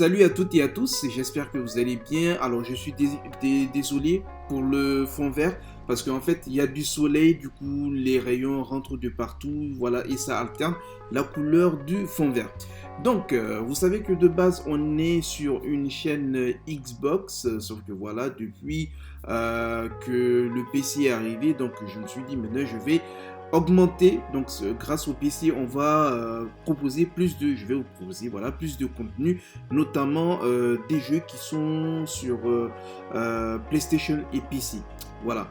Salut à toutes et à tous, j'espère que vous allez bien. Alors je suis désolé pour le fond vert parce qu'en fait il y a du soleil, du coup les rayons rentrent de partout, voilà, et ça alterne la couleur du fond vert. Donc vous savez que de base on est sur une chaîne Xbox, sauf que voilà, depuis que le PC est arrivé, donc je me suis dit maintenant je vais augmenter. Donc grâce au PC on va proposer je vais vous proposer voilà plus de contenu, notamment des jeux qui sont sur PlayStation et PC. Voilà.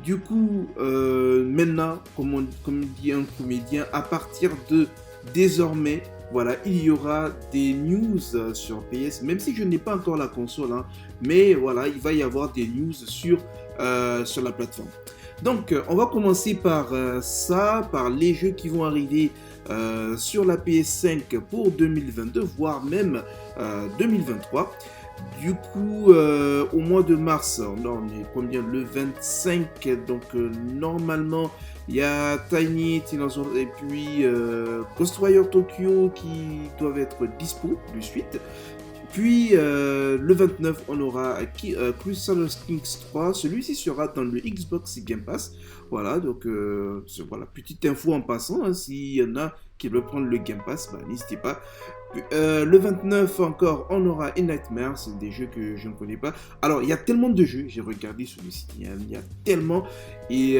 Du coup, maintenant, comme dit un comédien, à partir de désormais, voilà, il y aura des news sur PS, même si je n'ai pas encore la console, hein, mais voilà, il va y avoir des news sur la plateforme. Donc, on va commencer par par les jeux qui vont arriver sur la PS5 pour 2022, voire même 2023. Du coup, au mois de mars, on est combien? Le 25. Donc, normalement, il y a Tiny Tinasaur et puis Ghostwire Tokyo qui doivent être dispo de suite. Puis le 29, on aura Crystal Kings 3. Celui-ci sera dans le Xbox Game Pass. Voilà, donc voilà, petite info en passant. Hein, s'il y en a qui veulent prendre le Game Pass, bah, n'hésitez pas. Le 29 encore, on aura A Nightmare, c'est des jeux que je ne connais pas. Alors, il y a tellement de jeux, j'ai regardé sur le site, il y a tellement. Et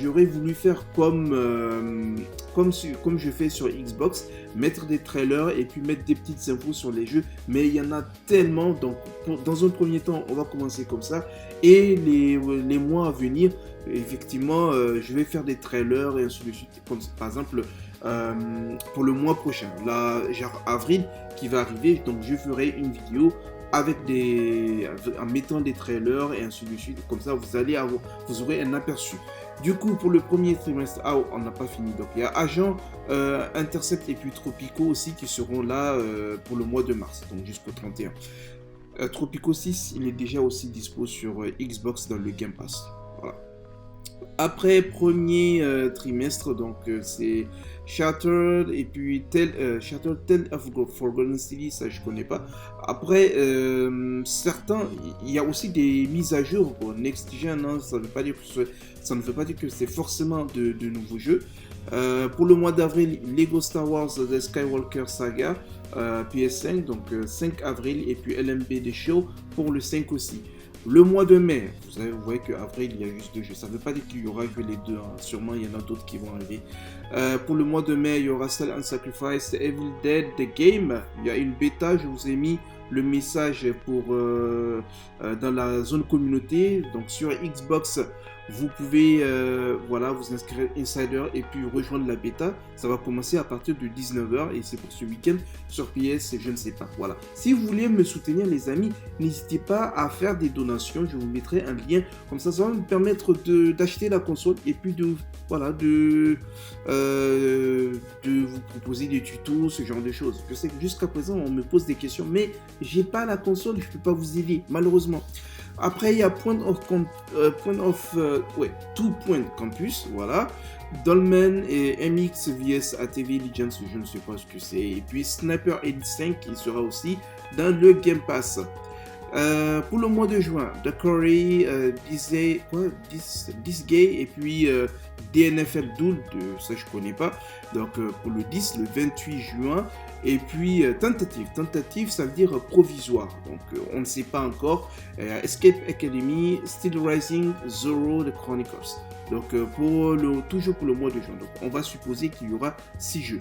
j'aurais voulu faire comme je fais sur Xbox, mettre des trailers et puis mettre des petites infos sur les jeux. Mais il y en a tellement, donc dans un premier temps, on va commencer comme ça. Et les mois à venir, effectivement, je vais faire des trailers et ainsi de suite. Comme par exemple, pour le mois prochain, là, genre avril qui va arriver, donc je ferai une vidéo avec en mettant des trailers et ainsi de suite. Comme ça, vous aurez un aperçu. Du coup, pour le premier trimestre, on n'a pas fini. Donc, il y a Agent, Intercept et puis Tropico aussi qui seront là pour le mois de mars, donc jusqu'au 31. Tropico 6, il est déjà aussi dispo sur Xbox dans le Game Pass. Voilà. Après premier trimestre, donc c'est Shattered et puis Shattered Tale of Forgotten City, ça je connais pas. Après, certains, il y a aussi des mises à jour pour Next Gen, hein, ça ne veut pas dire que c'est forcément de nouveaux jeux. Pour le mois d'avril, Lego Star Wars The Skywalker Saga PS5, donc 5 avril, et puis LMB The Show pour le 5 aussi. Le mois de mai, vous voyez qu'avril, il y a juste deux jeux. Ça ne veut pas dire qu'il y aura que les deux. Hein. Sûrement, il y en a d'autres qui vont arriver. Pour le mois de mai, il y aura Cell and Sacrifice, Evil Dead, The Game. Il y a une bêta. Je vous ai mis le message dans la zone communauté. Donc, sur Xbox, vous pouvez voilà, vous inscrire Insider et puis rejoindre la bêta. Ça va commencer à partir de 19h et c'est pour ce week-end. Sur PS, je ne sais pas. Voilà. Si vous voulez me soutenir, les amis, n'hésitez pas à faire des donations. Je vous mettrai un lien. Comme ça va me permettre d'acheter la console et puis voilà, de vous proposer des tutos, ce genre de choses. Je sais que jusqu'à présent, on me pose des questions, mais j'ai pas la console, je peux pas vous aider, malheureusement. Après, il y a Two Point Campus, voilà. Dolmen et MX vs ATV Legends, je ne sais pas ce que c'est. Et puis Sniper Elite 5 qui sera aussi dans le Game Pass. Pour le mois de juin, The Corey, This Gay et puis DNFL Duel, ça je connais pas. Donc pour le 10, le 28 juin. Et puis tentative, ça veut dire provisoire. Donc on ne sait pas encore. Escape Academy, Still Rising, Zero, The Chronicles. Donc toujours pour le mois de juin. Donc on va supposer qu'il y aura 6 jeux.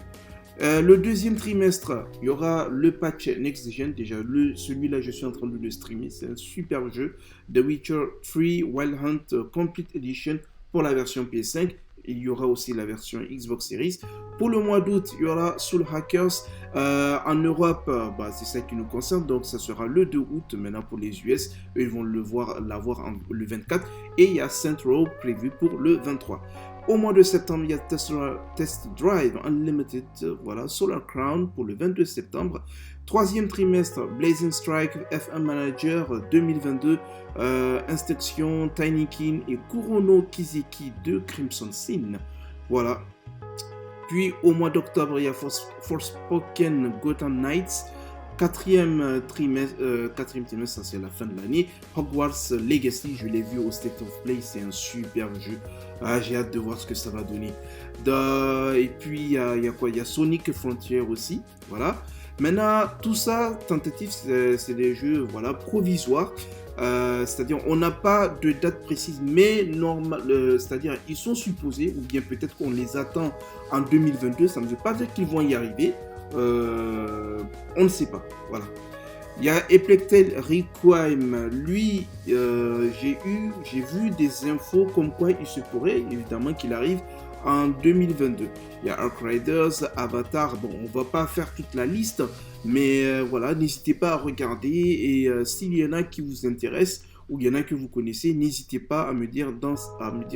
Le deuxième trimestre, il y aura le patch Next Gen. Déjà, celui-là, je suis en train de le streamer. C'est un super jeu. The Witcher 3 Wild Hunt Complete Edition pour la version PS5. Il y aura aussi la version Xbox Series. Pour le mois d'août, il y aura Soul Hackers. En Europe, c'est ça qui nous concerne. Donc, ça sera le 2 août. Maintenant, pour les US, eux, ils vont l'avoir le 24. Et il y a Saint Row prévu pour le 23. Au mois de septembre, il y a Test Drive Unlimited, voilà, Solar Crown pour le 22 septembre. Troisième trimestre, Blazing Strike F1 Manager 2022, Inspection, Tiny King et Kurono Kizeki de Crimson Sin. Voilà. Puis au mois d'octobre, il y a Forspoken Gotham Knights. Quatrième trimestre, ça c'est la fin de l'année. Hogwarts Legacy, je l'ai vu au State of Play, c'est un superbe jeu. Ah, j'ai hâte de voir ce que ça va donner. Et puis il y a quoi? Il y a Sonic Frontier aussi, voilà. Maintenant, tout ça, tentative, c'est des jeux, voilà, provisoires. C'est-à-dire, on n'a pas de date précise, mais normal, c'est-à-dire, ils sont supposés, ou bien peut-être qu'on les attend en 2022. Ça ne veut pas dire qu'ils vont y arriver. On ne sait pas. Voilà. Il y a Eplectel Requiem. Lui, j'ai vu des infos comme quoi il se pourrait, évidemment, qu'il arrive en 2022. Il y a Ark Riders, Avatar. Bon, on va pas faire toute la liste, mais voilà, n'hésitez pas à regarder. Et s'il y en a qui vous intéressent, ou il y en a que vous connaissez, n'hésitez pas à me dire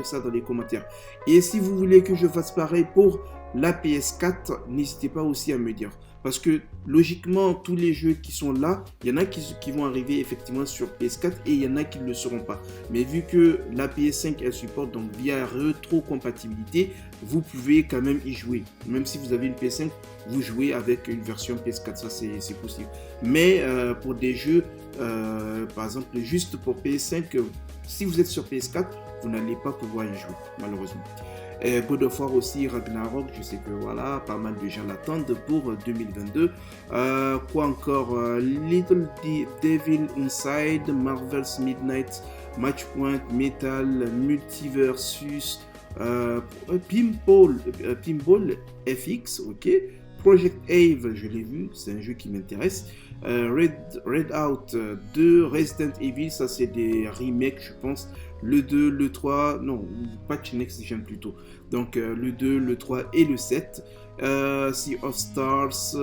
ça dans les commentaires. Et si vous voulez que je fasse pareil pour la PS4, n'hésitez pas aussi à me dire. Parce que logiquement, tous les jeux qui sont là, il y en a qui vont arriver effectivement sur PS4 et il y en a qui ne le seront pas. Mais vu que la PS5 elle supporte, donc via rétrocompatibilité, vous pouvez quand même y jouer. Même si vous avez une PS5, vous jouez avec une version PS4, ça c'est possible. Mais pour des jeux, par exemple, juste pour PS5, si vous êtes sur PS4, vous n'allez pas pouvoir y jouer, malheureusement. God of War aussi, Ragnarok, je sais que voilà, pas mal de gens l'attendent pour 2022. Quoi encore? Little Devil Inside, Marvel's Midnight, Matchpoint, Metal, Multiversus, Pinball FX, ok. Project Ave, je l'ai vu, c'est un jeu qui m'intéresse. Redout 2, Resident Evil, ça c'est des remakes, je pense. Le 2, le 3, non, patch next gen plutôt. Donc le 2, le 3 et le 7. Sea of Stars,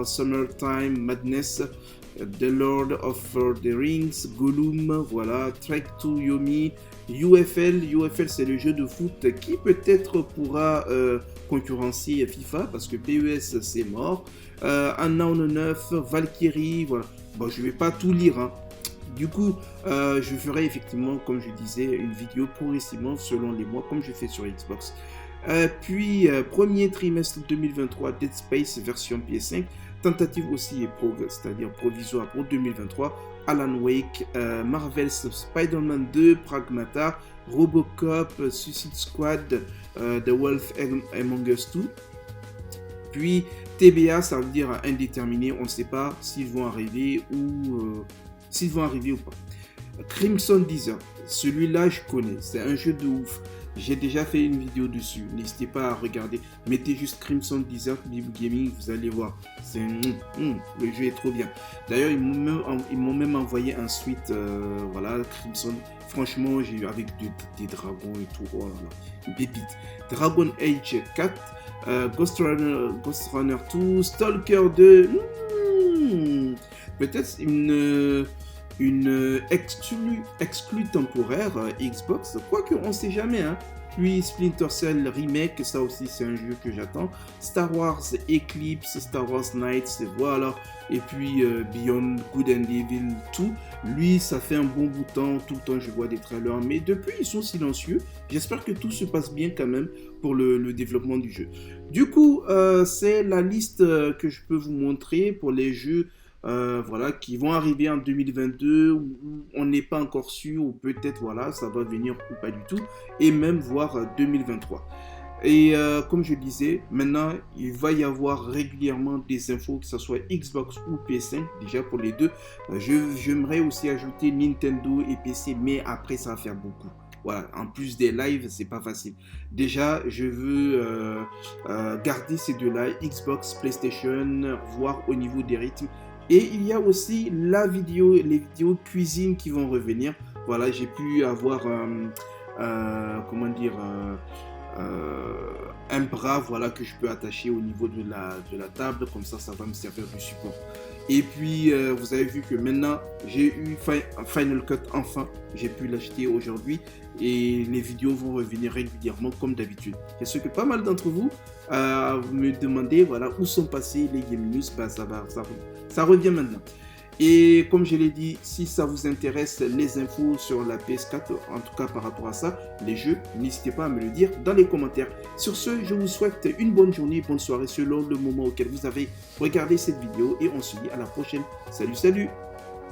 Summertime Madness, The Lord of the Rings, Gollum, voilà, Trek to Yomi, UFL c'est le jeu de foot qui peut-être pourra concurrencer FIFA parce que PES c'est mort. Unknown 9, Valkyrie, voilà. Bon, je vais pas tout lire, hein. Du coup, je ferai effectivement, comme je disais, une vidéo progressivement selon les mois, comme je fais sur Xbox. Puis, premier trimestre 2023, Dead Space version PS5, tentative aussi, c'est-à-dire provisoire pour 2023, Alan Wake, Marvel's Spider-Man 2, Pragmata, Robocop, Suicide Squad, The Wolf Among Us 2. Puis, TBA, ça veut dire indéterminé, on ne sait pas s'ils vont arriver ou pas. Crimson Desert, celui-là je connais, c'est un jeu de ouf. J'ai déjà fait une vidéo dessus, n'hésitez pas à regarder. Mettez juste Crimson Desert Bible Gaming, vous allez voir. Le jeu est trop bien. D'ailleurs, ils m'ont même envoyé un suite, voilà, Crimson. Franchement, j'ai eu avec des dragons et tout, oh là là, pépite. Dragon Age 4, Ghost Runner 2, Stalker 2, peut-être une exclue temporaire Xbox, quoique on sait jamais, hein. Puis Splinter Cell Remake, ça aussi c'est un jeu que j'attends. Star Wars Eclipse, Star Wars Knights, voilà. Et puis Beyond Good and Evil 2, lui ça fait un bon bout de temps, tout le temps je vois des trailers, mais depuis ils sont silencieux. J'espère que tout se passe bien quand même pour le développement du jeu. Du coup, c'est la liste que je peux vous montrer pour les jeux voilà, qui vont arriver en 2022 où on n'est pas encore sûr ou peut-être voilà, ça va venir ou pas du tout et même voire 2023. Et comme je disais, maintenant il va y avoir régulièrement des infos que ce soit Xbox ou PS5 déjà pour les deux. J'aimerais aussi ajouter Nintendo et PC mais après ça va faire beaucoup. Voilà, en plus des lives, c'est pas facile. Déjà, je veux garder ces deux-là, Xbox, PlayStation, voir au niveau des rythmes. Et il y a aussi les vidéos cuisine qui vont revenir. Voilà, j'ai pu avoir, comment dire, un bras, voilà, que je peux attacher au niveau de la table. Comme ça va me servir de support. Et puis, vous avez vu que maintenant, j'ai eu Final Cut enfin. J'ai pu l'acheter aujourd'hui. Et les vidéos vont revenir régulièrement comme d'habitude. Je sais que pas mal d'entre vous me demandez, voilà, où sont passés les Game News. Bah, ça revient maintenant. Et comme je l'ai dit, si ça vous intéresse les infos sur la PS4, en tout cas par rapport à ça, les jeux, n'hésitez pas à me le dire dans les commentaires. Sur ce, je vous souhaite une bonne journée, bonne soirée selon le moment auquel vous avez regardé cette vidéo et on se dit à la prochaine. Salut, salut!